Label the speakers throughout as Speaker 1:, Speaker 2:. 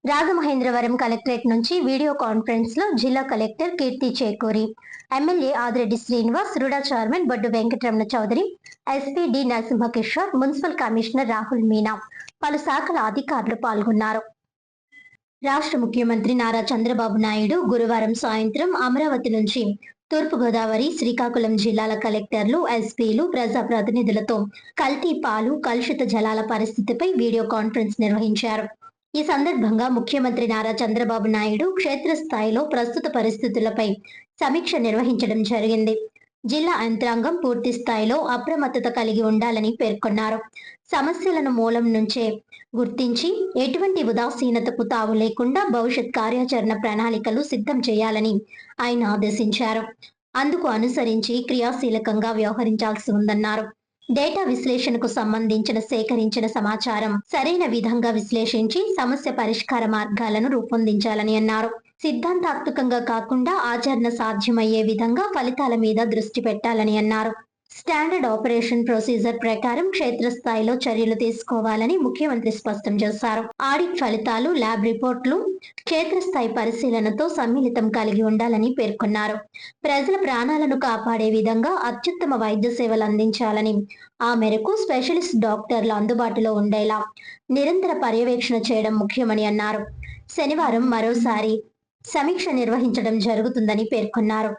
Speaker 1: Rajamahendravaram collectorate నుంచి video conference లో జిల్లా collector Keerthi Chekuri, MLA Adireddy Srinivas, RUDA chairman Boddu Venkataramana Chowdary, SP D Narasimhakishore, municipal commissioner Rahul Meena, పలు శాఖల అధికారులు పాల్గొన్నారు. రాష్ట్ర ముఖ్యమంత్రి నారా చంద్రబాబు నాయుడు గురువారం సాయంత్రం అమరావతి నుంచి తూర్పుగోదావరి, శ్రీకాకుళం జిల్లాల కలెక్టర్లు, ఎస్పీలు, ప్రజాప్రతినిధులతో కల్తీ పాలు, కలుషిత జలాల పరిస్థితిపై వీడియో కాన్ఫరెన్స్ నిర్వహించారు. ఈ సందర్భంగా ముఖ్యమంత్రి నారా చంద్రబాబు నాయుడు క్షేత్రస్థాయిలో ప్రస్తుత పరిస్థితులపై సమీక్ష నిర్వహించడం జరిగింది. జిల్లా యంత్రాంగం పూర్తి స్థాయిలో అప్రమత్తత కలిగి ఉండాలని పేర్కొన్నారు. సమస్యలను మూలం నుంచే గుర్తించి ఎటువంటి ఉదాసీనతకు తావు లేకుండా భవిష్యత్ కార్యాచరణ ప్రణాళికలు సిద్ధం చేయాలని ఆయన ఆదేశించారు. అందుకు అనుసరించి క్రియాశీలకంగా వ్యవహరించాల్సి ఉందన్నారు. డేటా విశ్లేషణకు సంబంధించిన సేకరించిన సమాచారం సరైన విధంగా విశ్లేషించి సమస్య పరిష్కార మార్గాలను రూపొందించాలని అన్నారు. సిద్ధాంతాత్మకంగా కాకుండా ఆచరణ సాధ్యమయ్యే విధంగా ఫలితాల మీద దృష్టి పెట్టాలని అన్నారు. స్టాండర్డ్ ఆపరేషన్ ప్రొసీజర్ ప్రకారం క్షేత్రస్థాయిలో చర్యలు తీసుకోవాలని ముఖ్యమంత్రి స్పష్టం చేశారు. ఆడిట్ ఫలితాలు, ల్యాబ్ రిపోర్టులు క్షేత్రస్థాయి పరిశీలనతో సమ్మిళితం కలిగి ఉండాలని పేర్కొన్నారు. ప్రజల ప్రాణాలను కాపాడే విధంగా అత్యుత్తమ వైద్య సేవలు అందించాలని, ఆ మేరకు స్పెషలిస్ట్ డాక్టర్లు అందుబాటులో ఉండేలా నిరంతర పర్యవేక్షణ చేయడం ముఖ్యమని అన్నారు. శనివారం మరోసారి సమీక్ష నిర్వహించడం జరుగుతుందని పేర్కొన్నారు.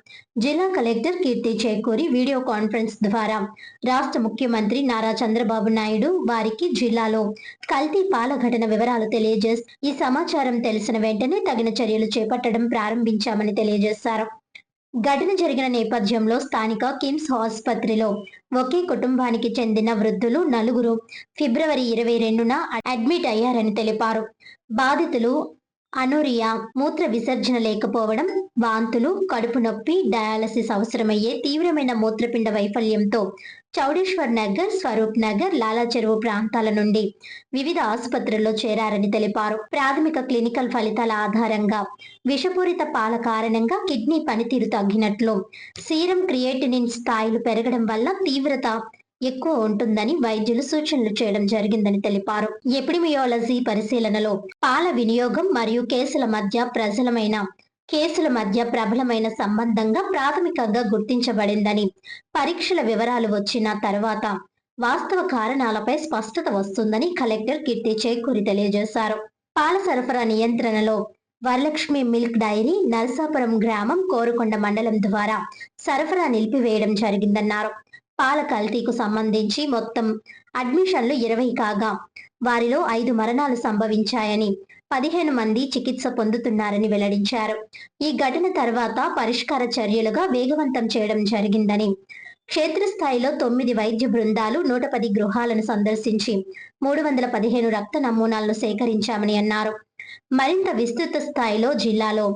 Speaker 1: జిల్లా కలెక్టర్ కీర్తి చేకూరి వీడియో కాన్ఫరెన్స్ ద్వారా రాష్ట్ర ముఖ్యమంత్రి నారా చంద్రబాబు నాయుడు వారికి జిల్లాలో కల్తీ పాల ఘటన వివరాలు తెలియజేసి, ఈ సమాచారం తెలిసిన వెంటనే తగిన చర్యలు చేపట్టడం ప్రారంభించామని తెలియజేశారు. ఘటన జరిగిన నేపథ్యంలో స్థానిక కిమ్స్ ఆసుపత్రిలో ఒకే కుటుంబానికి చెందిన వృద్ధులు నలుగురు ఫిబ్రవరి 22న అడ్మిట్ అయ్యారని తెలిపారు. బాధితులు అనోరియా, మూత్ర విసర్జన లేకపోవడం, వాంతులు, కడుపు నొప్పి, డయాలసిస్ అవసరమయ్యే తీవ్రమైన మూత్రపిండ వైఫల్యంతో చౌడేశ్వర్ నగర్, స్వరూప్ నగర్, లాలా చెరువు ప్రాంతాల నుండి వివిధ ఆసుపత్రుల్లో చేరారని తెలిపారు. ప్రాథమిక క్లినికల్ ఫలితాల ఆధారంగా విషపూరిత పాల కారణంగా కిడ్నీ పనితీరు తగ్గినట్లు, సీరం క్రియేటినిన్ స్థాయిలు పెరగడం వల్ల తీవ్రత ఎక్కువ ఉంటుందని వైద్యులు సూచనలు చేయడం జరిగిందని తెలిపారు. ఎపిడిమియాలజీ పరిశీలనలో పాల వినియోగం మరియు కేసుల మధ్య ప్రబలమైన సంబంధంగా ప్రాథమికంగా గుర్తించబడిందని, పరీక్షల వివరాలు వచ్చిన తర్వాత వాస్తవ కారణాలపై స్పష్టత వస్తుందని కలెక్టర్ కీర్తి చేకూరి తెలియజేశారు. పాల సరఫరా నియంత్రణలో వరలక్ష్మి మిల్క్ డైరీ, నరసాపురం గ్రామం, కోరుకొండ మండలం ద్వారా సరఫరా నిలిపివేయడం జరిగిందన్నారు. పాల కల్తీకు సంబంధించి మొత్తం అడ్మిషన్లు 20 కాగా వారిలో 5 మరణాలు సంభవించాయని, 15 మంది చికిత్స పొందుతున్నారని వెల్లడించారు. ఈ ఘటన తర్వాత పరిష్కార చర్యలుగా వేగవంతం చేయడం జరిగిందని, క్షేత్రస్థాయిలో 9 వైద్య బృందాలు 110 గృహాలను సందర్శించి 315 రక్త నమూనాలను సేకరించామని అన్నారు. మరింత విస్తృత స్థాయిలో జిల్లాలో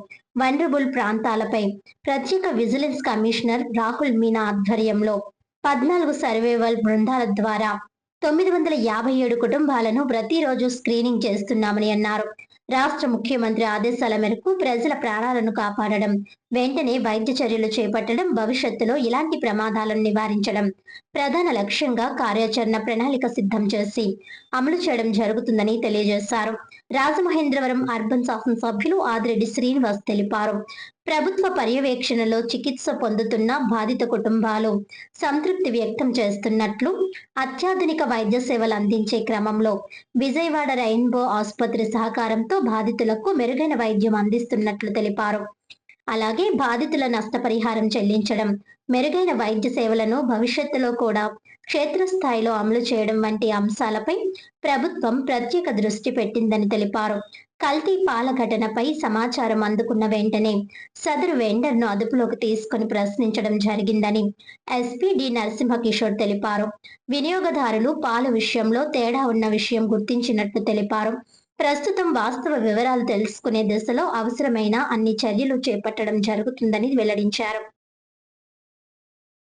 Speaker 1: వనరబుల్ ప్రాంతాలపై ప్రత్యేక విజిలెన్స్ కమిషనర్ రాహుల్ మీనా ఆధ్వర్యంలో 14 సర్వేవల్ బృందాల ద్వారా 957 కుటుంబాలను ప్రతిరోజు స్క్రీనింగ్ చేస్తున్నామని అన్నారు. రాష్ట్ర ముఖ్యమంత్రి ఆదేశాల మేరకు ప్రజల ప్రాణాలను కాపాడడం, వెంటనే వైద్య చర్యలు చేపట్టడం, భవిష్యత్తులో ఇలాంటి ప్రమాదాలను నివారించడం ప్రధాన లక్ష్యంగా కార్యాచరణ ప్రణాళిక సిద్ధం చేసి అమలు చేయడం జరుగుతుందని తెలియజేశారు. రాజమహేంద్రవరం అర్బన్ శాసనసభ్యులు ఆదిరెడ్డి శ్రీనివాస్ తెలిపారు. ప్రభుత్వ పర్యవేక్షణలో చికిత్స పొందుతున్న బాధిత కుటుంబాలు సంతృప్తి వ్యక్తం చేస్తున్నట్లు, అత్యాధునిక వైద్య సేవలు అందించే క్రమంలో విజయవాడ రెయిన్బో ఆసుపత్రి సహకారంతో బాధితులకు మెరుగైన వైద్యం అందిస్తున్నట్లు తెలిపారు. అలాగే బాధితుల నష్టపరిహారం చెల్లించడం, మెరుగైన వైద్య సేవలను భవిష్యత్తులో కూడా క్షేత్రస్థాయిలో అమలు చేయడం వంటి అంశాలపై ప్రభుత్వం ప్రత్యేక దృష్టి పెట్టిందని తెలిపారు. కల్తీ పాల ఘటనపై సమాచారం అందుకున్న వెంటనే సదరు వెండర్ను అదుపులోకి తీసుకుని ప్రశ్నించడం జరిగిందని ఎస్పీ డి నరసింహకిషోర్ తెలిపారు. వినియోగదారులు పాల విషయంలో తేడా ఉన్న విషయం గుర్తించినట్లు తెలిపారు. ప్రస్తుతం వాస్తవ వివరాలు తెలుసుకునే దిశలో అవసరమైన అన్ని చర్యలు చేపట్టడం జరుగుతుందని వెల్లడించారు.